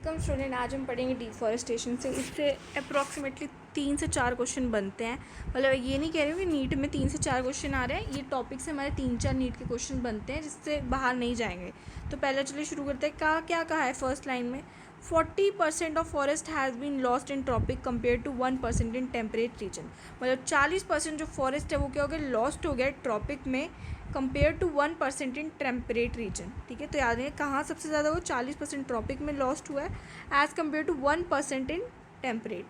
Welcome student. आज हम पढ़ेंगे डिफॉरेस्टेशन से। इससे अप्रॉक्सीमेटली 3 से 4 क्वेश्चन बनते हैं। मतलब ये नहीं कह रही हूँ कि नीट में 3 से 4 क्वेश्चन आ रहे हैं, ये टॉपिक से हमारे 3-4 नीट के क्वेश्चन बनते हैं जिससे बाहर नहीं जाएंगे। तो पहले चलिए शुरू करते हैं। क्या कहा है फर्स्ट लाइन में? 40% of forest has been lost in tropic compare to 1% in temperate region. मतलब 40% जो फॉरेस्ट है वो क्या हो गया? लॉस्ट हो गया ट्रॉपिक में compare to 1% in temperate region. ठीक है, तो याद रखें कहाँ सबसे ज़्यादा वो 40% ट्रॉपिक में लॉस्ट हुआ है as compare to 1% in temperate.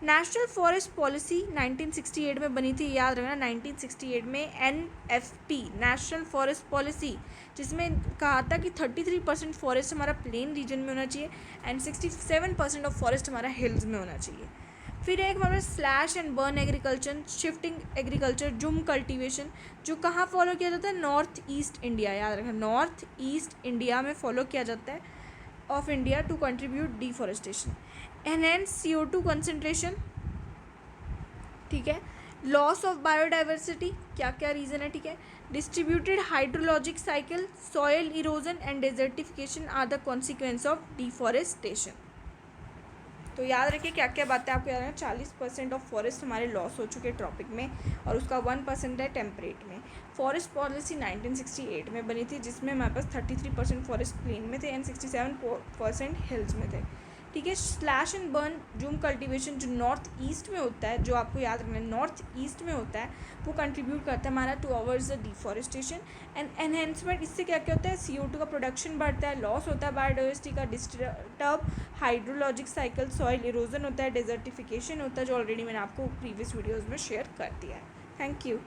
National forest policy 1968 में बनी थी, याद रखना 1968 में NFP नेशनल फॉरेस्ट पॉलिसी, जिसमें कहा था कि 33% फॉरेस्ट हमारा प्लेन रीजन में होना चाहिए एंड 67% ऑफ फॉरेस्ट हमारा हिल्स में होना चाहिए। फिर एक हमारे slash and burn agriculture, shifting agriculture, jhum cultivation, जो कहाँ फॉलो किया जाता है? North east India. याद रखना नॉर्थ ईस्ट इंडिया में फॉलो किया जाता है of India to contribute deforestation. Enhance CO2 concentration, ठीक है। लॉस ऑफ बायोडाइवर्सिटी, क्या क्या रीज़न है? ठीक है। Distributed hydrologic cycle, soil erosion and desertification are the consequence of deforestation. तो याद रखिए क्या क्या बातें आपको याद रखना। 40% ऑफ फॉरेस्ट हमारे लॉस हो चुके ट्रॉपिक में और उसका 1% है टेम्परेट में। फॉरेस्ट पॉलिसी 1968 में बनी थी, जिसमें हमारे पास 33% फॉरेस्ट प्लेन में थे एंड 67% हिल्स में थे। ठीक है। Slash and burn, zoom cultivation, जो नॉर्थ ईस्ट में होता है, जो आपको याद रखना है नॉर्थ ईस्ट में होता है, वो कंट्रीब्यूट करता है हमारा टूअवर्ड्स द डिफॉरेस्टेशन एंड एनहेंसमेंट। इससे क्या क्या होता है? CO2 का प्रोडक्शन बढ़ता है, लॉस होता है बायोडाइवर्सिटी का, disturb hydrologic cycle, soil erosion होता है, डेजर्टिफिकेशन होता है, जो ऑलरेडी मैंने आपको प्रीवियस वीडियोज़ में शेयर कर दिया है। Thank you.